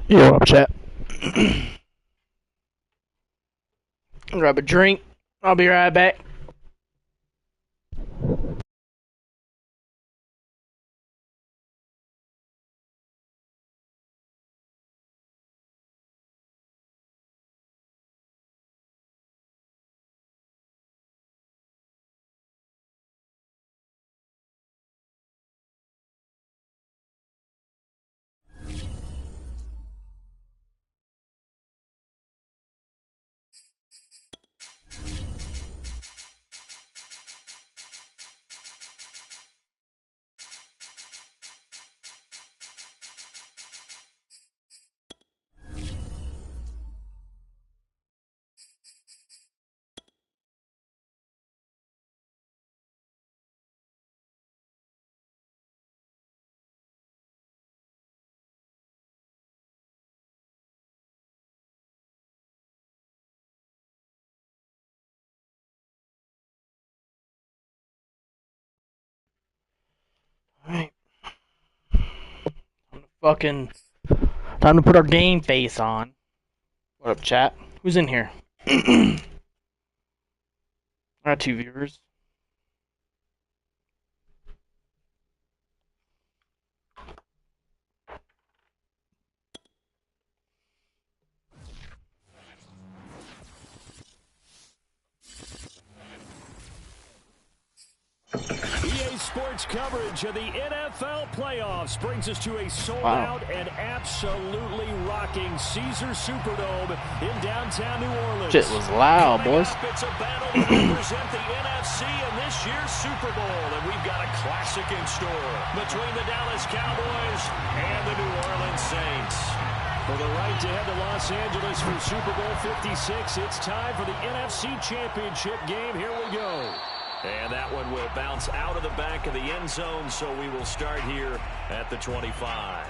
Yo, up, chat. Grab a drink. I'll be right back. Alright. Fucking time to put our game face on. What up, chat? Who's in here? I got 2 viewers. EA Sports coverage of the NFL playoffs brings us to a sold-out and absolutely rocking Caesars Superdome in downtown New Orleans. Shit was loud, boys. It's a battle to represent the NFC in this year's Super Bowl, and we've got a classic in store between the Dallas Cowboys and the New Orleans Saints. For the right to head to Los Angeles for Super Bowl 56, it's time for the NFC Championship game. Here we go. And that one will bounce out of the back of the end zone, so we will start here at the 25.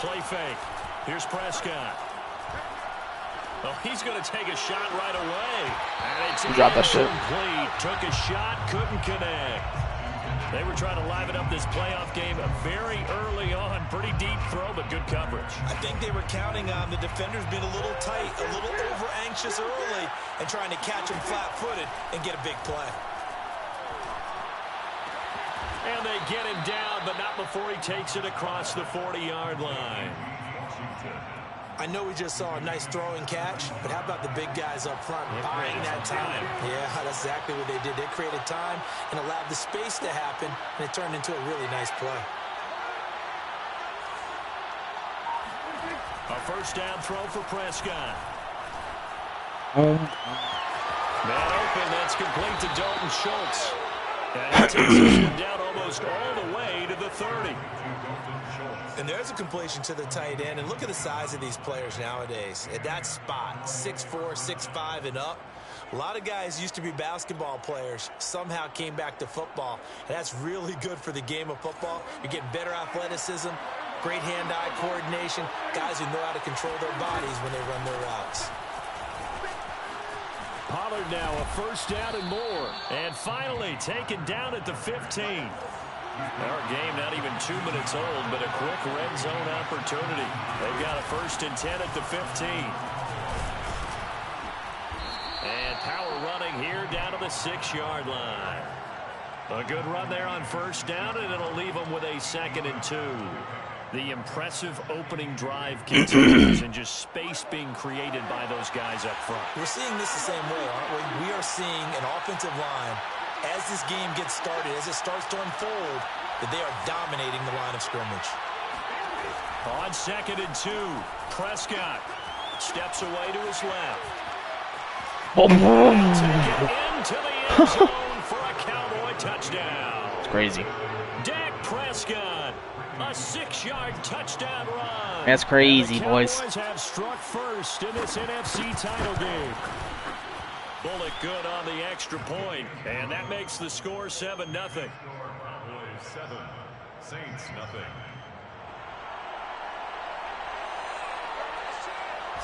Play fake. Here's Prescott. Oh, he's going to take a shot right away. And it's Drop that shit. Complete. Took a shot, couldn't connect. They were trying to liven up this playoff game very early on. Pretty deep throw, but good coverage. I think they were counting on the defenders being a little tight, a little over-anxious early, and trying to catch him flat-footed and get a big play. And they get him down, but not before he takes it across the 40-yard line. I know we just saw a nice throw and catch, but how about the big guys up front buying that time? Yeah, that's exactly what they did. They created time and allowed the space to happen, and it turned into a really nice play. A first down throw for Prescott. Man open, that's complete to Dalton Schultz. And he takes this one down almost all the way to the 30. And there's a completion to the tight end. And look at the size of these players nowadays. At that spot, 6'4", 6'5", and up. A lot of guys used to be basketball players, somehow came back to football. And that's really good for the game of football. You're getting better athleticism, great hand-eye coordination, guys who know how to control their bodies when they run their routes. Pollard now a first down and more. And finally taken down at the 15. Our game not even 2 minutes old, but a quick red zone opportunity. They've got a 1st and 10 at the 15. And power running here down to the 6-yard line. A good run there on first down, and it'll leave them with a 2nd and 2. The impressive opening drive continues and just space being created by those guys up front. We're seeing this the same way, aren't we? We are seeing an offensive line, as this game gets started, as it starts to unfold, that they are dominating the line of scrimmage. On 2nd and 2, Prescott steps away to his left. Take it into the end zone for a Cowboy touchdown. It's crazy. Dak Prescott, a 6-yard touchdown run. That's crazy, and the boys. Cowboys have struck first in this NFC title game. Bullock good on the extra point, and that makes the score 7-0. Cowboys 7, Saints 0.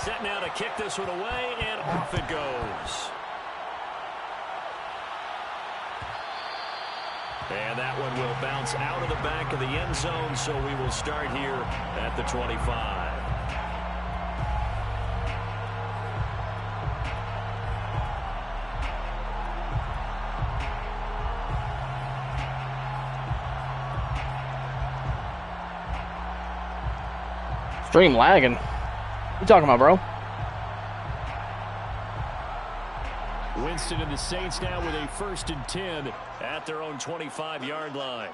Set now to kick this one away, and off it goes. And that one will bounce out of the back of the end zone, so we will start here at the 25. Stream lagging. What you talking about, bro? Winston and the Saints now with a 1st and 10 at their own 25-yard line.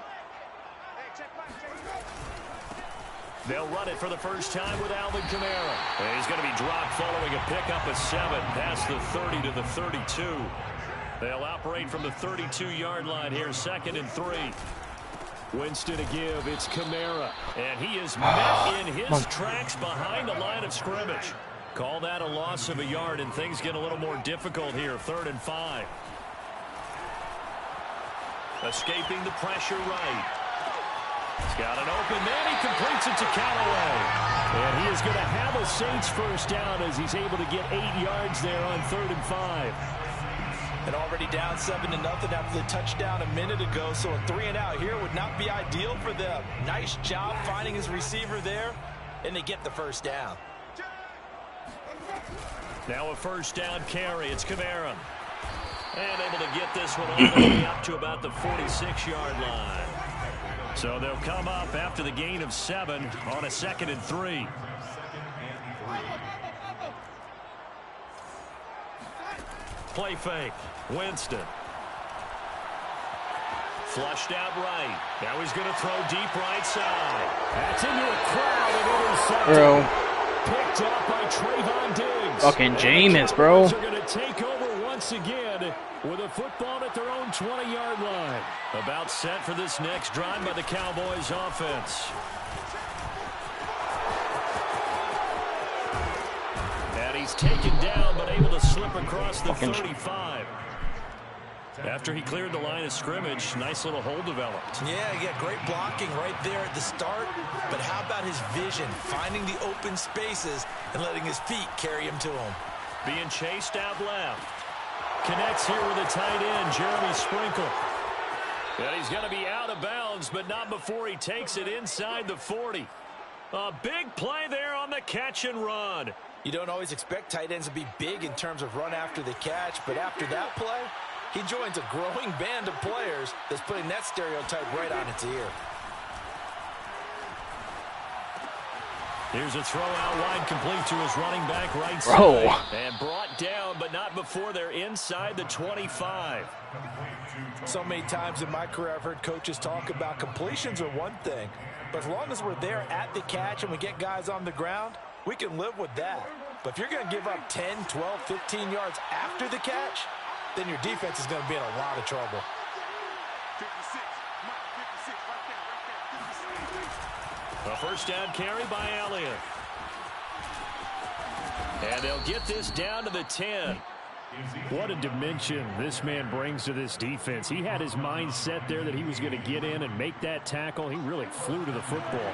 They'll run it for the first time with Alvin Kamara. And he's going to be dropped following a pickup of 7 past the 30 to the 32. They'll operate from the 32-yard line here, 2nd and 3. Winston to give. It's Kamara. And he is met in his tracks behind the line of scrimmage. Call that a loss of a yard, and things get a little more difficult here. 3rd and 5. Escaping the pressure right. He's got an open man. He completes it to Callaway. And he is going to have a Saints first down as he's able to get 8 yards there on 3rd and 5. And already down 7-0 after the touchdown a minute ago, so a 3 and out here would not be ideal for them. Nice job finding his receiver there, and they get the first down. Now a first down carry. It's Kamara. And able to get this one all the way up to about the 46-yard line. So they'll come up after the gain of 7 on a 2nd and 3. Play fake. Winston. Flushed out right. Now he's going to throw deep right side. That's into a crowd and intercepted. Bro. Picked up by Trayvon Diggs. Fucking Jameis, bro. Are going to take over once again with a football at their own 20-yard line. About set for this next drive by the Cowboys offense. And he's taken down but able to slip across the 35. After he cleared the line of scrimmage, nice little hole developed. Yeah, he got great blocking right there at the start. But how about his vision, finding the open spaces and letting his feet carry him to him? Being chased out left. Connects here with a tight end, Jeremy Sprinkle. And he's going to be out of bounds, but not before he takes it inside the 40. A big play there on the catch and run. You don't always expect tight ends to be big in terms of run after the catch, but after that play, he joins a growing band of players that's putting that stereotype right on its ear. Here's a throw out wide, complete to his running back right side. And brought down, but not before they're inside the 25. So many times in my career I've heard coaches talk about completions are one thing, but as long as we're there at the catch and we get guys on the ground, we can live with that. But if you're going to give up 10, 12, 15 yards after the catch, then your defense is going to be in a lot of trouble. A first down carry by Elliott. And they'll get this down to the 10. What a dimension this man brings to this defense. He had his mind set there that he was going to get in and make that tackle. He really flew to the football.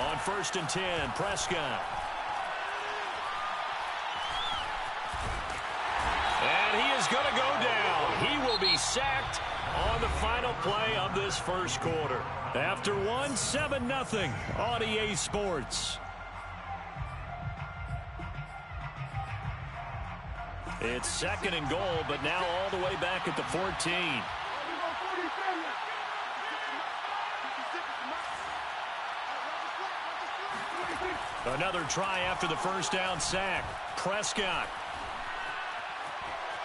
On 1st and 10, Prescott. And he is going to go down. He will be sacked on the final play of this first quarter. After 7-0 on EA Sports. It's 2nd and goal, but now all the way back at the 14. Another try after the first down sack. Prescott.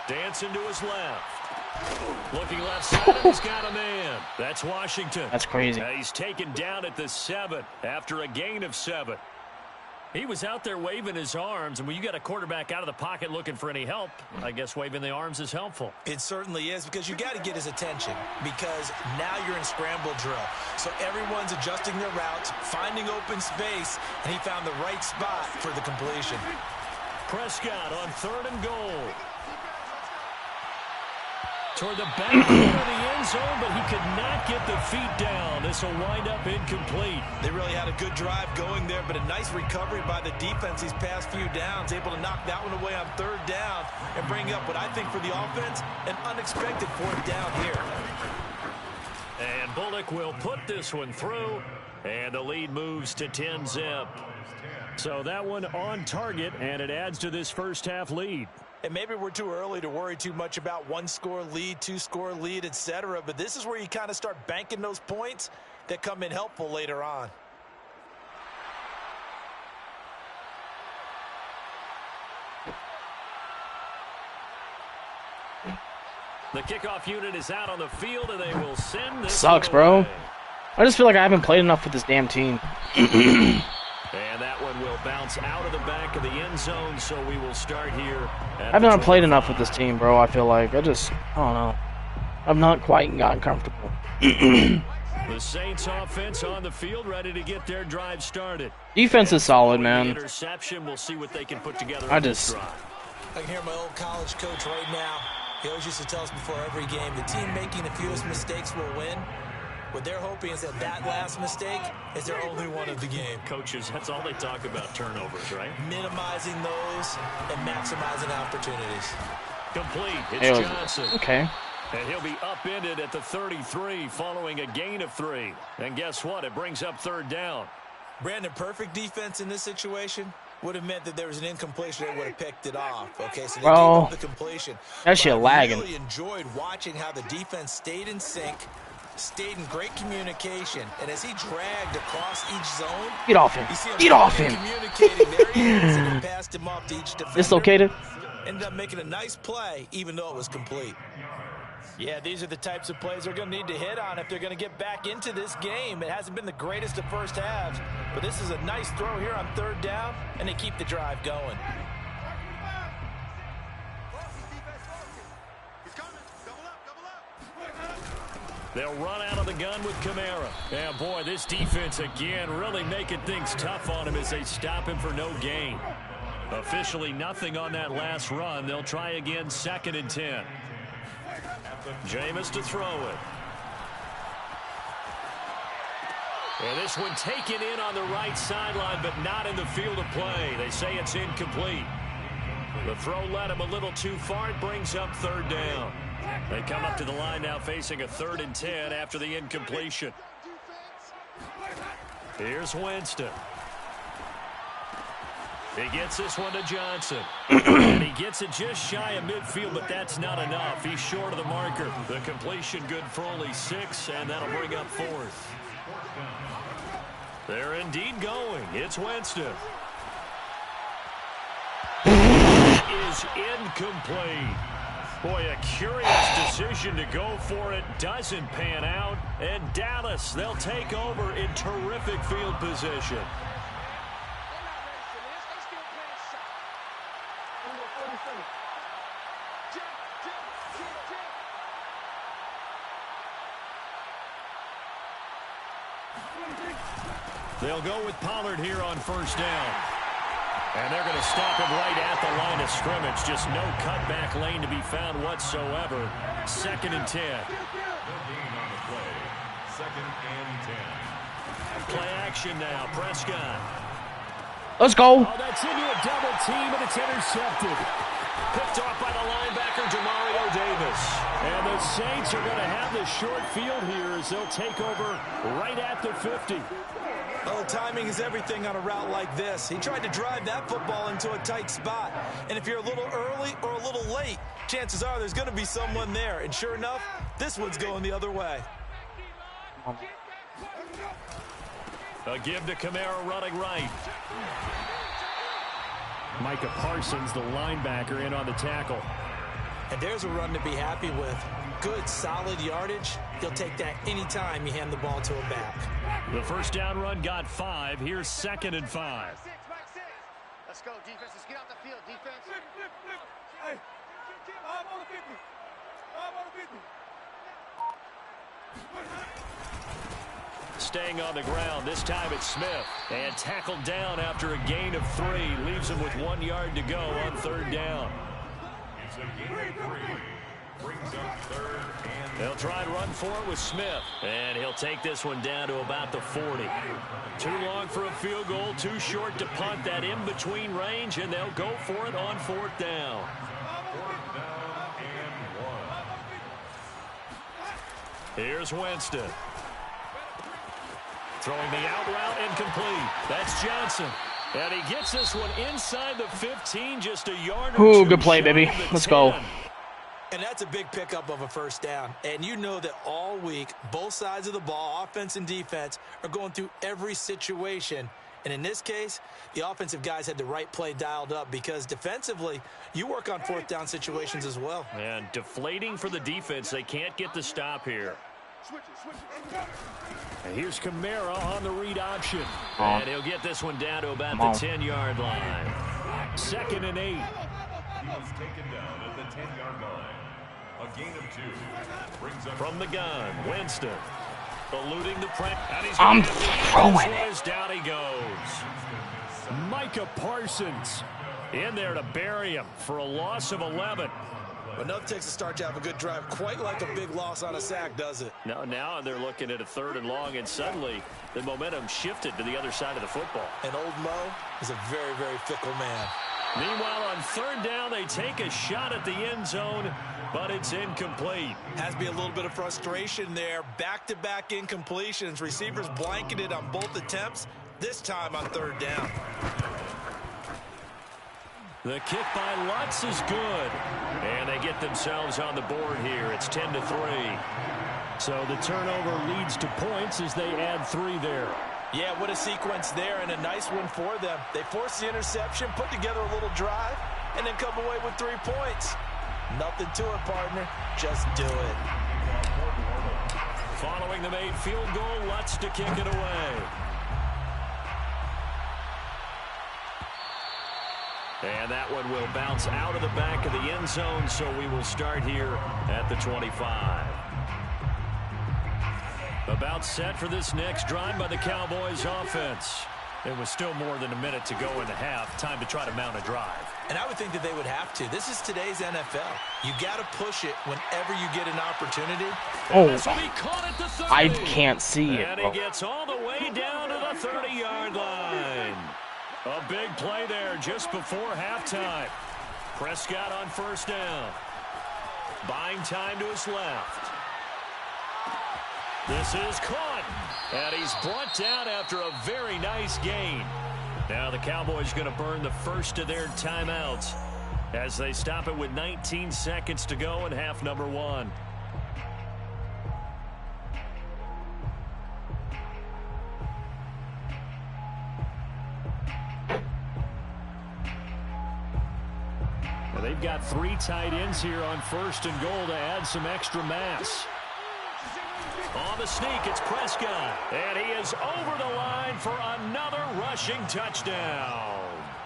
Dancing to his left. Looking left side, and he's got a man. That's Washington. That's crazy. He's taken down at the 7 after a gain of 7. He was out there waving his arms, and when you got a quarterback out of the pocket looking for any help, I guess waving the arms is helpful. It certainly is, because you got to get his attention, because now you're in scramble drill. So everyone's adjusting their routes, finding open space, and he found the right spot for the completion. Prescott on 3rd and goal. Toward the back corner of the end zone, but he could not get the feet down. This will wind up incomplete. They really had a good drive going there, but a nice recovery by the defense these past few downs, able to knock that one away on third down and bring up what I think for the offense, an unexpected fourth down here. And Bullock will put this one through, and the lead moves to 10-zip. So that one on target, and it adds to this first half lead. And maybe we're too early to worry too much about one-score lead, two-score lead, etc. But this is where you kind of start banking those points that come in helpful later on. The kickoff unit is out on the field, and they will send this. Sucks, bro. I just feel like I haven't played enough with this damn team. And that one will bounce out of the back of the end zone, so we will start here. I've not played enough with this team, bro. I feel like I don't know. I've not quite gotten comfortable. The Saints offense on the field, ready to get their drive started. Defense is solid, man. Interception. We'll see what they can put together. I on this drive. I can hear my old college coach right now. He always used to tell us before every game, the team making the fewest mistakes will win. What they're hoping is that last mistake is their only one of the game. Coaches, that's all they talk about, turnovers, right? Minimizing those and maximizing opportunities. Complete. It's Johnson. Okay. And he'll be upended at the 33 following a gain of 3. And guess what? It brings up third down. Brandon, perfect defense in this situation would have meant that there was an incompletion. They would have picked it off. Okay, so they gave up the completion. That shit lagging. I really enjoyed watching how the defense stayed in sync, stayed in great communication, and as he dragged across each zone, get off him. Get off him. Communicating there he is, and he passed him off to each defender. Dislocated. Ended up making a nice play, even though it was complete. Yeah, these are the types of plays they're going to need to hit on if they're going to get back into this game. It hasn't been the greatest of first halves, but this is a nice throw here on third down, and they keep the drive going. They'll run out of the gun with Kamara. And boy, this defense again really making things tough on him as they stop him for no gain. Officially nothing on that last run. They'll try again, 2nd and 10. Jameis to throw it. And this one taken in on the right sideline, but not in the field of play. They say it's incomplete. The throw led him a little too far. It brings up third down. They come up to the line now facing a 3rd and 10 after the incompletion. Here's Winston. He gets this one to Johnson. And he gets it just shy of midfield, but that's not enough. He's short of the marker. The completion good for only 6, and that'll bring up 4th. They're indeed going. It's Winston. Is incomplete. Boy, a curious decision to go for it. Doesn't pan out. And Dallas, they'll take over in terrific field position. They'll go with Pollard here on first down. And they're going to stop him right at the line of scrimmage. Just no cutback lane to be found whatsoever. 2nd and 10. 2nd and 10. Play action now. Prescott. Let's go. Oh, that's into a double team, and it's intercepted. Picked off by the linebacker, Demario Davis. And the Saints are going to have the short field here as they'll take over right at the 50. Well, timing is everything on a route like this. He tried to drive that football into a tight spot. And if you're a little early or a little late, chances are there's going to be someone there. And sure enough, this one's going the other way. A give to Kamara running right. Micah Parsons, the linebacker, in on the tackle. And there's a run to be happy with. Good, solid yardage. He'll take that anytime you hand the ball to him back. The first down run got 5. Here's 2nd and 5. Let's go, defense. Let's get out the field, defense. Hey, I'm on the 50. I'm on the 50. Staying on the ground. This time it's Smith. And tackled down after a gain of 3. Leaves him with 1 yard to go on third down. It's a gain of 3. brings up third and They'll try and run for it with Smith. And he'll take this one down to about the 40. Too long for a field goal, too short to punt that in-between range, and they'll go for it on 4th down. 4th down and 1. Here's Winston. Throwing the out route incomplete. That's Johnson. And he gets this one inside the 15, just a yard or two. Ooh, good play, baby. Let's go. And that's a big pickup of a first down. And you know that all week, both sides of the ball, offense and defense, are going through every situation. And in this case, the offensive guys had the right play dialed up because defensively, you work on 4th down situations as well. And deflating for the defense. They can't get the stop here. And here's Kamara on the read option. And he'll get this one down to about the 10-yard line. 2nd and 8. He was taken down at the 10-yard line. A gain of 2. Brings up from the gun, Winston. Eluding the pressure. I'm throwing it. Down he goes. Micah Parsons in there to bury him for a loss of 11. But nothing takes a start to have a good drive quite like a big loss on a sack, does it? Now they're looking at a 3rd and long, and suddenly the momentum shifted to the other side of the football. And old Mo is a very, very fickle man. Meanwhile, on 3rd down, they take a shot at the end zone, but it's incomplete. Has to be a little bit of frustration there. Back-to-back incompletions. Receivers blanketed on both attempts, this time on 3rd down. The kick by Lutz is good. And they get themselves on the board here. It's 10-3. So the turnover leads to points as they add 3 there. Yeah, what a sequence there, and a nice one for them. They force the interception, put together a little drive, and then come away with 3 points. Nothing to it, partner. Just do it. Following the made field goal, Lutz to kick it away. And that one will bounce out of the back of the end zone, so we will start here at the 25. About set for this next drive by the Cowboys offense. It was still more than a minute to go in the half. Time to try to mount a drive. And I would think that they would have to. This is today's NFL. You got to push it whenever you get an opportunity. Oh, Caught at the 30. I can't see it. And he gets all the way down to the 30-yard line. A big play there just before halftime. Prescott on 1st down. Buying time to his left. This is caught. And he's brought down after a very nice gain. Now the Cowboys going to burn the first of their timeouts as they stop it with 19 seconds to go in half number 1. They've got 3 tight ends here on 1st and goal to add some extra mass. On the sneak, it's Prescott. And he is over the line for another rushing touchdown.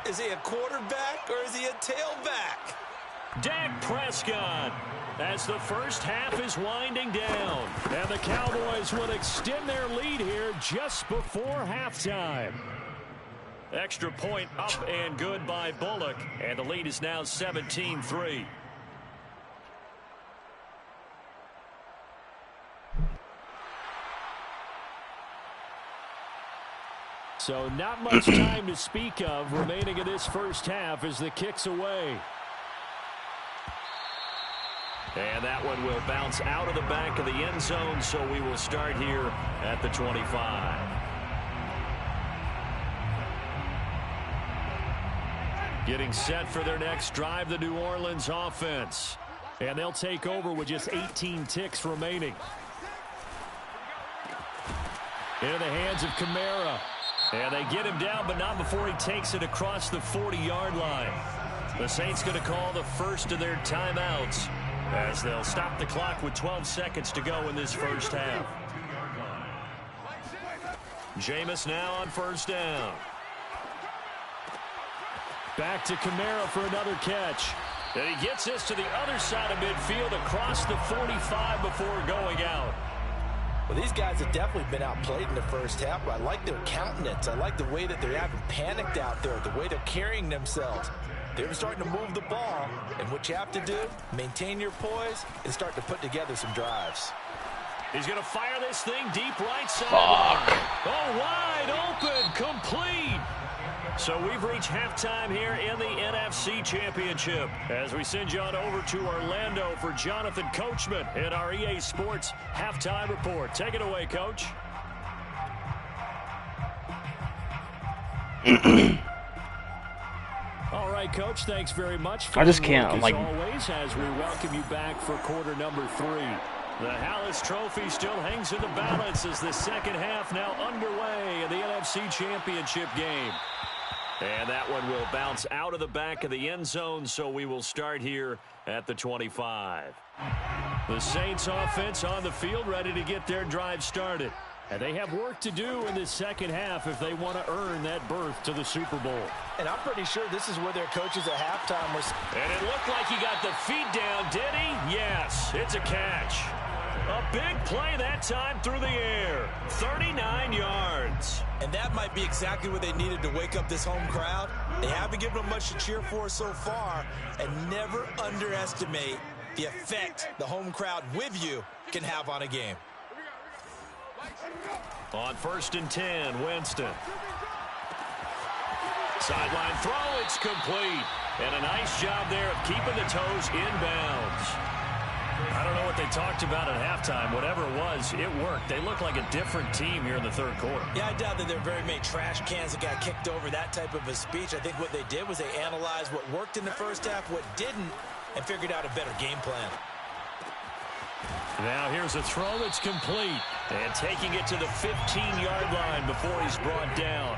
Is he a quarterback or is he a tailback? Dak Prescott as the first half is winding down. And the Cowboys will extend their lead here just before halftime. Extra point up and good by Bullock. And the lead is now 17-3. So not much time to speak of remaining in this first half as the kick's away. And that one will bounce out of the back of the end zone, so we will start here at the 25. Getting set for their next drive, the New Orleans offense. And they'll take over with just 18 ticks remaining. Into the hands of Kamara. And they get him down, but not before he takes it across the 40-yard line. The Saints going to call the first of their timeouts as they'll stop the clock with 12 seconds to go in this first half. Jameis now on 1st down. Back to Kamara for another catch. And he gets this to the other side of midfield across the 45 before going out. Well, these guys have definitely been outplayed in the first half, but I like their countenance. I like the way that they haven't panicked out there, the way they're carrying themselves. They're starting to move the ball, and what you have to do, maintain your poise and start to put together some drives. He's going to fire this thing deep right side. Fuck. Oh, wide open, complete. So we've reached halftime here in the NFC Championship as we send you on over to Orlando for Jonathan Coachman in our EA Sports Halftime Report. Take it away, Coach. All right, Coach, thanks very much. I just can't, As like... always, as we welcome you back for quarter number 3. The Hallis Trophy still hangs in the balance as the second half now underway in the NFC Championship game. And that one will bounce out of the back of the end zone, so we will start here at the 25. The Saints offense on the field ready to get their drive started. And they have work to do in this second half if they want to earn that berth to the Super Bowl. And I'm pretty sure this is where their coaches at halftime were. And it looked like he got the feet down, did he? Yes, it's a catch. A big play that time through the air. 39 yards. And that might be exactly what they needed to wake up this home crowd. They haven't given them much to cheer for so far. And never underestimate the effect the home crowd with you can have on a game. On 1st and 10, Winston. Sideline throw, it's complete. And a nice job there of keeping the toes inbounds. I don't know what they talked about at halftime. Whatever it was, it worked. They look like a different team here in the third quarter. Yeah, I doubt that there are very many trash cans that got kicked over, that type of a speech. I think what they did was they analyzed what worked in the first half, what didn't, and figured out a better game plan. Now here's a throw that's complete. And taking it to the 15-yard line before he's brought down.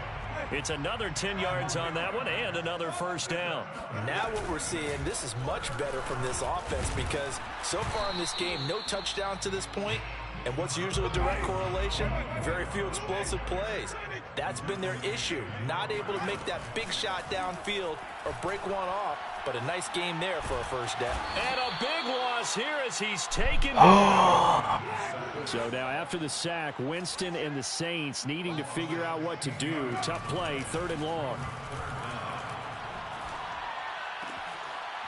It's another 10 yards on that one and another first down. Now what we're seeing, this is much better from this offense because so far in this game, no touchdown to this point. And what's usually a direct correlation? Very few explosive plays. That's been their issue. Not able to make that big shot downfield or break one off. But a nice game there for a first down. And a big loss here as he's taken down. So now after the sack, Winston and the Saints needing to figure out what to do. Tough play, 3rd and long.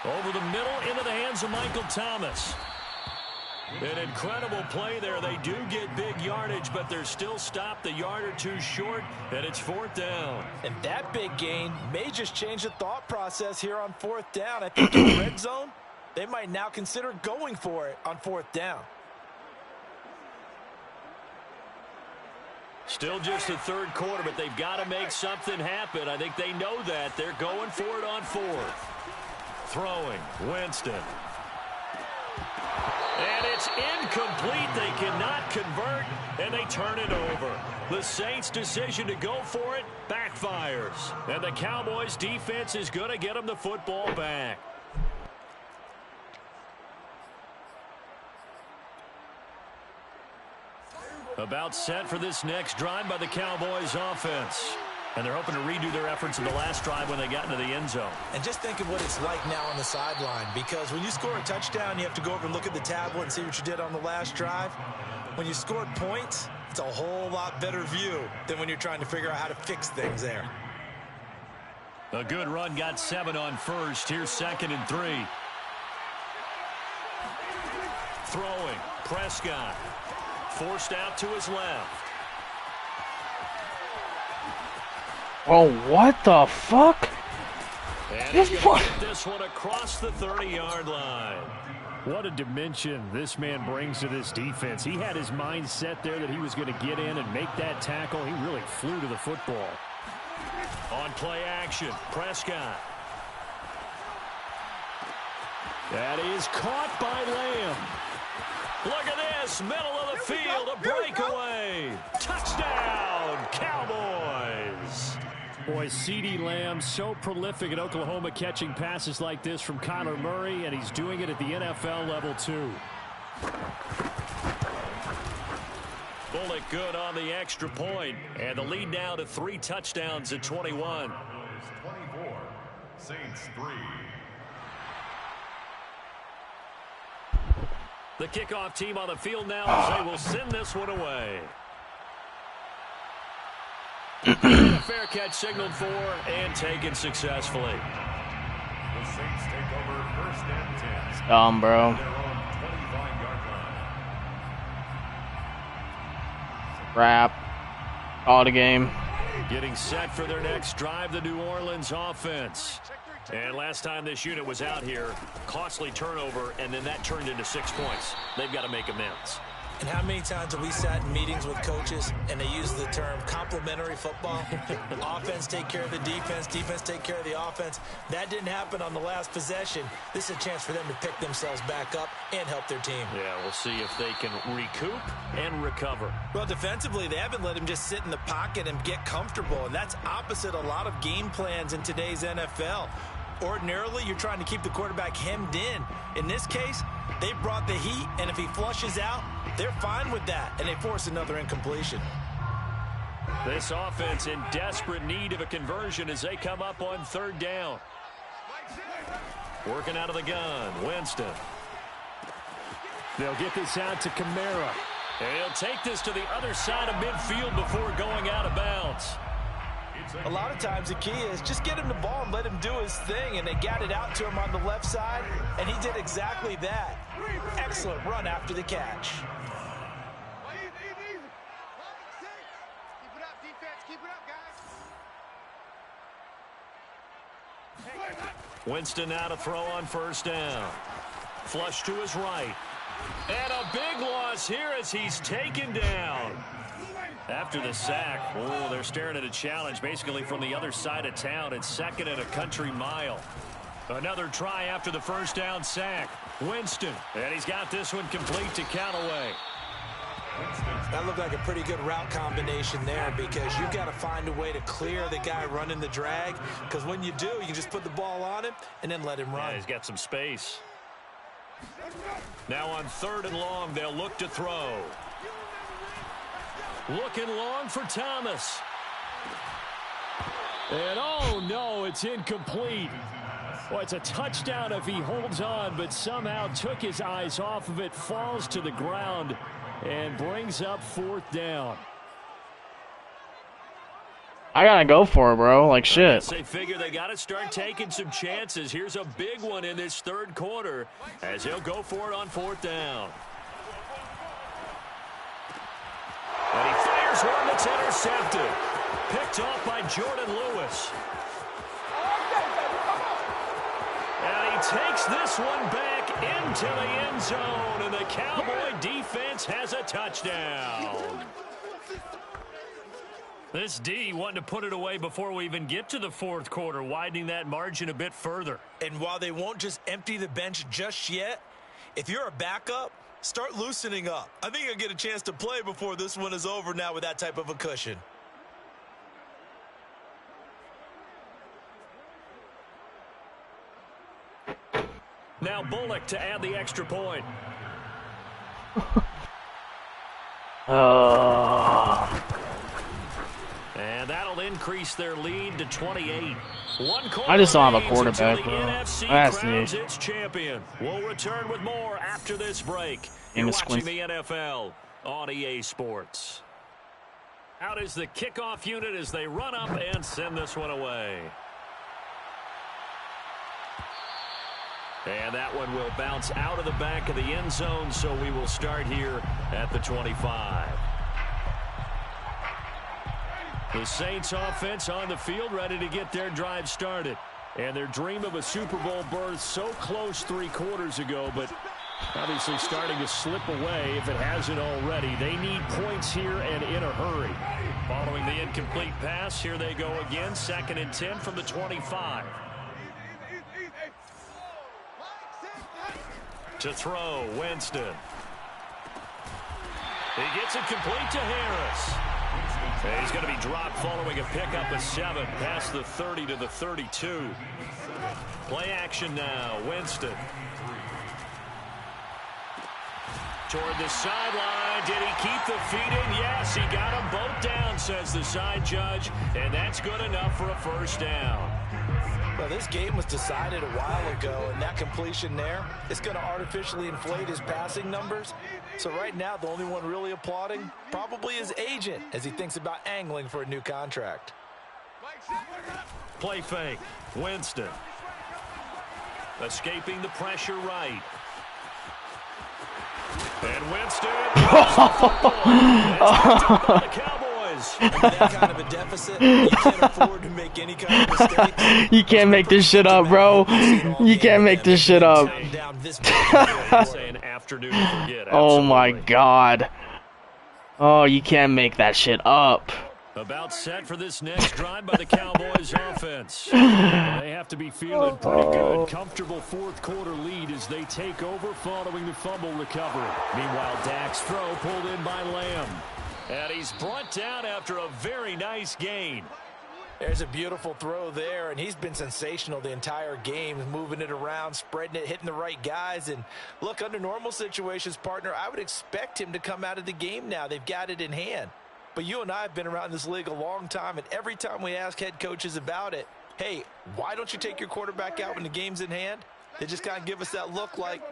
Over the middle into the hands of Michael Thomas. An incredible play there. They do get big yardage, but they're still stopped a yard or two short, and it's 4th down. And that big gain may just change the thought process here on 4th down. I think in the red zone, they might now consider going for it on 4th down. Still just the third quarter, but they've got to make something happen. I think they know that. They're going for it on 4th. Throwing, Winston. And it's incomplete. They cannot convert, and they turn it over. The Saints' decision to go for it backfires. And the Cowboys' defense is going to get them the football back. About set for this next drive by the Cowboys' offense. And they're hoping to redo their efforts in the last drive when they got into the end zone. And just think of what it's like now on the sideline, because when you score a touchdown, you have to go over and look at the tablet and see what you did on the last drive. When you scored points, it's a whole lot better view than when you're trying to figure out how to fix things there. A good run got 7 on 1st. Here's 2nd and 3. Throwing, Prescott. Forced out to his left. Oh, what the fuck? And he's going to get this one across the 30-yard line. What a dimension this man brings to this defense. He had his mind set there that he was going to get in and make that tackle. He really flew to the football. On play action, Prescott. That is caught by Lamb. Look at this, middle of the field, a breakaway. Touchdown, Cowboys. Boy, CeeDee Lamb, so prolific at Oklahoma catching passes like this from Kyler Murray, and he's doing it at the NFL level too. Bullock good on the extra point, and the lead now to 3 touchdowns at 21. 24, Saints 3. The kickoff team on the field now as they will send this one away. And a fair catch signaled for and taken successfully. The Saints take over 1st and 10. Dumb, bro. Their own 25-yard line. Crap. Call it a game. Getting set for their next drive, the New Orleans offense. And last time this unit was out here, costly turnover, and then that turned into 6 points. They've got to make amends. And how many times have we sat in meetings with coaches and they use the term complementary football? Offense take care of the defense, defense take care of the offense. That didn't happen on the last possession. This is a chance for them to pick themselves back up and help their team. Yeah, we'll see if they can recoup and recover. Well, defensively, they haven't let him just sit in the pocket and get comfortable, and that's opposite a lot of game plans in today's NFL. Ordinarily, you're trying to keep the quarterback hemmed in. In this case, they brought the heat, and if he flushes out, they're fine with that, and they force another incompletion. This offense in desperate need of a conversion as they come up on 3rd down. Working out of the gun, Winston. They'll get this out to Kamara. And he'll take this to the other side of midfield before going out of bounds. A lot of times the key is just get him the ball and let him do his thing, and they got it out to him on the left side, and he did exactly that. Excellent run after the catch. Keep it up, defense. Keep it up, guys. Winston now to throw on 1st down. Flush to his right. And a big loss here as he's taken down. After the sack, oh, they're staring at a challenge basically from the other side of town. It's 2nd and a country mile. Another try after the 1st down sack. Winston, and he's got this one complete to Callaway. That looked like a pretty good route combination there because you've got to find a way to clear the guy running the drag, because when you do, you can just put the ball on him and then let him run. Yeah, he's got some space. Now on 3rd and long, they'll look to throw. Looking long for Thomas. And oh no, it's incomplete. Well, it's a touchdown if he holds on, but somehow took his eyes off of it, falls to the ground, and brings up 4th down. I gotta go for it, bro. Like shit. They figure they got to start taking some chances. Here's a big one in this 3rd quarter as he'll go for it on 4th down. And he fires one that's intercepted. Picked off by Jordan Lewis. And he takes this one back into the end zone, and the Cowboy defense has a touchdown. This D wanted to put it away before we even get to the 4th quarter, widening that margin a bit further. And while they won't just empty the bench just yet, if you're a backup, start loosening up. I think you'll get a chance to play before this one is over now with that type of a cushion. Now Bullock to add the extra point. And that'll increase their lead to 28. I just don't have a quarterback, bro. That's its champion. We'll return with more after this break. You're watching the NFL on EA Sports. Out is the kickoff unit as they run up and send this one away. And that one will bounce out of the back of the end zone, so we will start here at the 25. The Saints offense on the field ready to get their drive started. And their dream of a Super Bowl berth so close 3 quarters ago, but obviously starting to slip away if it hasn't already. They need points here and in a hurry. Following the incomplete pass, here they go again. 2nd and 10 from the 25. To throw, Winston. He gets it complete to Harris. And he's going to be dropped following a pickup of 7 past the 30 to the 32. Play action now, Winston. Toward the sideline. Did he keep the feet in? Yes, he got them both down, says the side judge. And that's good enough for a 1st down. Well, this game was decided a while ago, and that completion there is going to artificially inflate his passing numbers. So right now, the only one really applauding probably his agent as he thinks about angling for a new contract. Play fake. Winston. Escaping the pressure right. And Winston. The Cowboys. With that kind of a deficit, you can't afford to make any kind of mistake. You can't make this shit up, bro. You can't make this shit up. Oh my god. Oh, you can't make that shit up. About set for this next drive by the Cowboys offense. They have to be feeling pretty good. Comfortable fourth quarter lead as they take over following the fumble recovery. Meanwhile, Dak's throw pulled in by Lamb. And he's brought down after a very nice gain. There's a beautiful throw there, and he's been sensational the entire game, moving it around, spreading it, hitting the right guys. And look, under normal situations, partner, I would expect him to come out of the game now. They've got it in hand. But you and I have been around this league a long time, and every time we ask head coaches about it, hey, why don't you take your quarterback out when the game's in hand? They just kind of give us that look like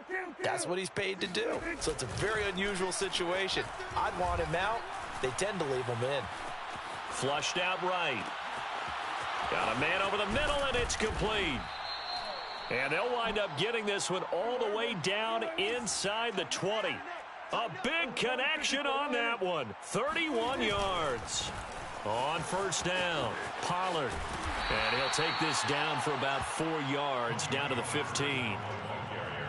that's what he's paid to do. So it's a very unusual situation. I'd want him out. They tend to leave him in. Flushed out right. Got a man over the middle, and it's complete. And they'll wind up getting this one all the way down inside the 20. A big connection on that one. 31 yards. On first down, Pollard. And he'll take this down for about 4 yards, down to the 15.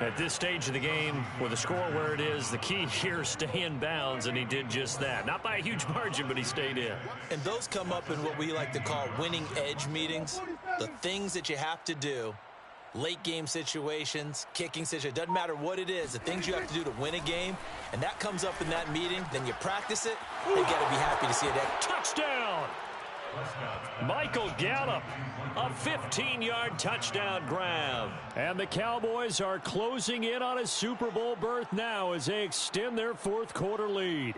At this stage of the game, with the score where it is, the key here is stay in bounds, and he did just that. Not by a huge margin, but he stayed in. And those come up in what we like to call winning edge meetings. The things that you have to do. Late game situations, kicking situations, doesn't matter what it is, the things you have to do to win a game, and that comes up in that meeting, then you practice it, and you got to be happy to see it. Touchdown! Michael Gallup, a 15-yard touchdown grab. And the Cowboys are closing in on a Super Bowl berth now as they extend their fourth quarter lead.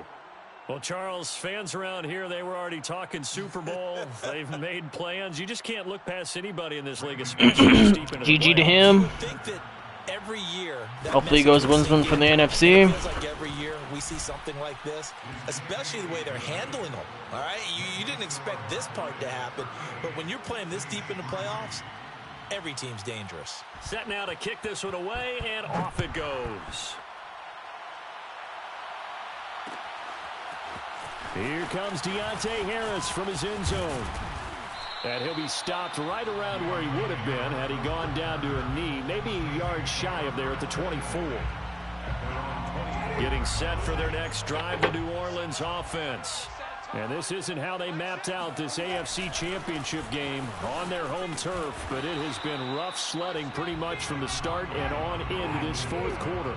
Well, Charles, fans around here, they were already talking Super Bowl. They've made plans. You just can't look past anybody in this league, especially this deep into the GG to playoffs. him. Think that every year, Hopefully he goes wins one for the NFC. It feels like every year we see something like this, especially the way they're handling them. All right, you didn't expect this part to happen, but when you're playing this deep in the playoffs, every team's dangerous. Set now to kick this one away, and off it goes. Here comes Deontay Harris from his end zone. And he'll be stopped right around where he would have been had he gone down to a knee, maybe a yard shy of there at the 24. Getting set for their next drive, the New Orleans offense. And this isn't how they mapped out this AFC Championship game on their home turf, but it has been rough sledding pretty much from the start and on into this fourth quarter.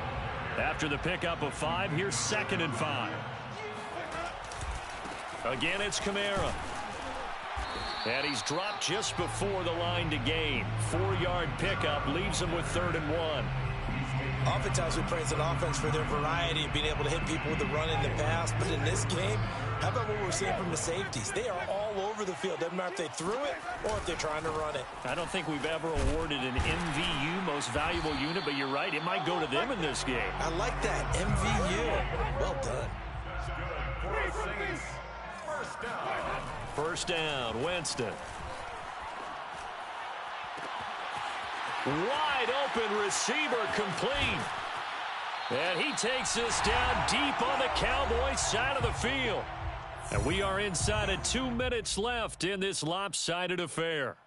After the pickup of 5, here's 2nd and 5. Again, it's Kamara. And he's dropped just before the line to gain. 4-yard pickup leaves him with 3rd and 1. Oftentimes we praise an offense for their variety of being able to hit people with the run in the pass. But in this game, how about what we're seeing from the safeties? They are all over the field. Doesn't matter if they threw it or if they're trying to run it. I don't think we've ever awarded an MVU, most valuable unit, but you're right. It might go to them in this game. I like that. MVU. Well done. First down, Winston. Wide open receiver complete. And he takes this down deep on the Cowboys side of the field. And we are inside of 2 minutes left in this lopsided affair.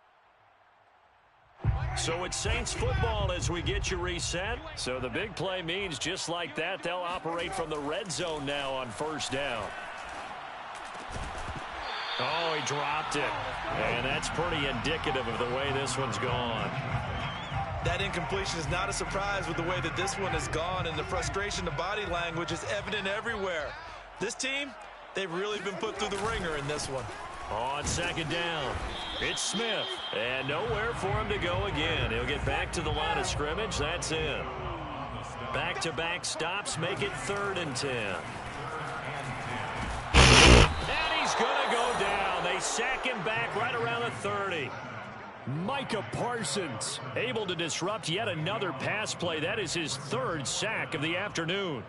So it's Saints football as we get you reset. So the big play means just like that, they'll operate from the red zone now on first down. Oh, he dropped it. And that's pretty indicative of the way this one's gone. That incompletion is not a surprise with the way that this one has gone, and the frustration, the body language is evident everywhere. This team, they've really been put through the ringer in this one. On 2nd down, it's Smith. And nowhere for him to go again. He'll get back to the line of scrimmage. That's it. Back-to-back stops make it 3rd and 10. And he's going to go down. They sack him back right around the 30. Micah Parsons able to disrupt yet another pass play. That is his 3rd sack of the afternoon.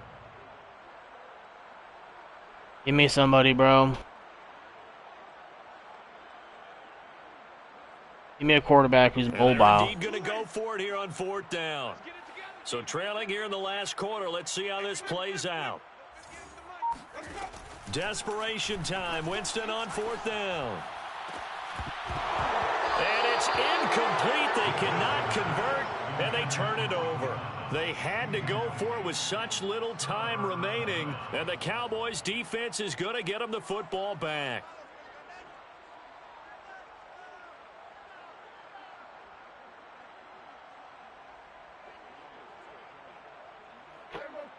Give me somebody, bro. Give me a quarterback who's And mobile. they're indeed going to go for it here on 4th down. So trailing here in the last quarter. Let's see how this plays out. Desperation time. Winston on 4th down. And it's incomplete. They cannot convert, and they turn it over. They had to go for it with such little time remaining, and the Cowboys' defense is going to get them the football back.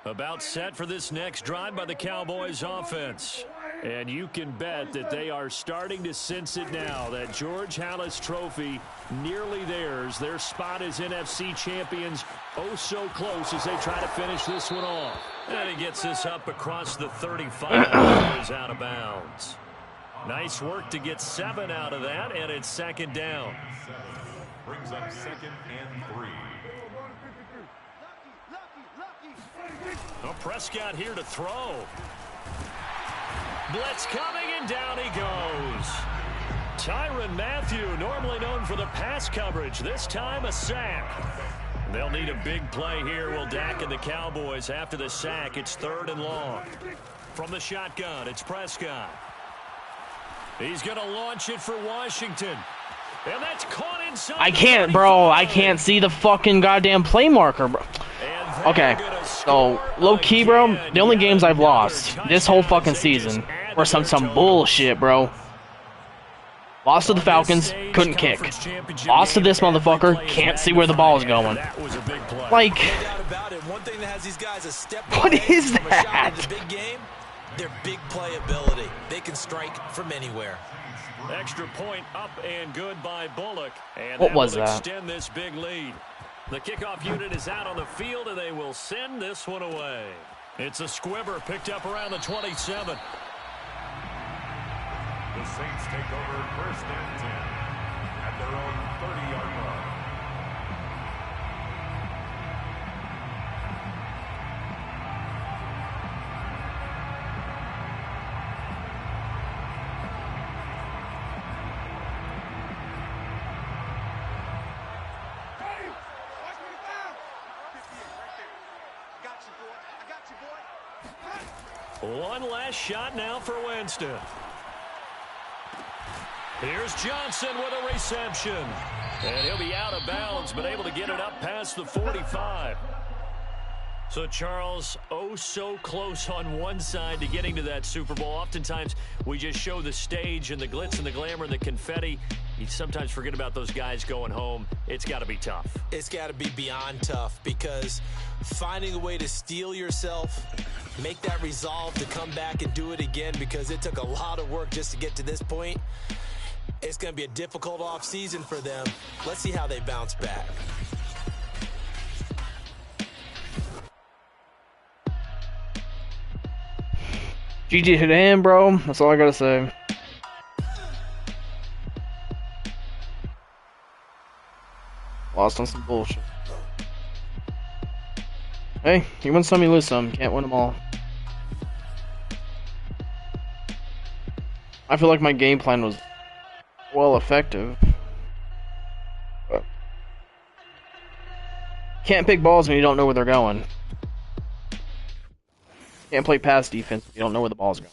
About set for this next drive by the Cowboys offense. And you can bet that they are starting to sense it now. That George Halas trophy nearly theirs. Their spot as NFC champions oh so close as they try to finish this one off. And he gets this up across the 35 and goes out of bounds. Nice work to get 7 out of that, and it's 2nd down. Brings up 2nd and 3. Oh, Prescott here to throw. Blitz coming, and down he goes. Tyrann Mathieu, normally known for the pass coverage, this time a sack. They'll need a big play here, will Dak and the Cowboys. After the sack, it's 3rd and long. From the shotgun, it's Prescott. He's going to launch it for Washington. And that's caught inside. I can't, bro. I can't see the fucking goddamn play marker, bro. Okay, so low-key, bro, the only games I've lost this whole fucking season were some bullshit, bro. Lost to the Falcons, couldn't kick. Lost to this motherfucker, can't see where the ball is going. Like, what is that? Their big playability. They can strike from anywhere. Extra point up and good by Bullock. And what was that? Extend this big lead. The kickoff unit is out on the field, and they will send this one away. It's a squibber picked up around the 27. The Saints take over 1st and 10 at their own 30-yard line. One last shot now for Winston. Here's Johnson with a reception. And he'll be out of bounds, but able to get it up past the 45. So, Charles, oh so close on one side to getting to that Super Bowl. Oftentimes, we just show the stage and the glitz and the glamour and the confetti. You sometimes forget about those guys going home. It's got to be tough. It's got to be beyond tough, because finding a way to steel yourself, make that resolve to come back and do it again, because it took a lot of work just to get to this point. It's going to be a difficult offseason for them. Let's see how they bounce back. GG to him, bro. That's all I gotta say. Lost on some bullshit. Hey, you win some, you lose some. Can't win them all. I feel like my game plan was well effective. But can't pick balls when you don't know where they're going. Can't play pass defense if you don't know where the ball's going.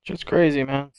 Just crazy, man.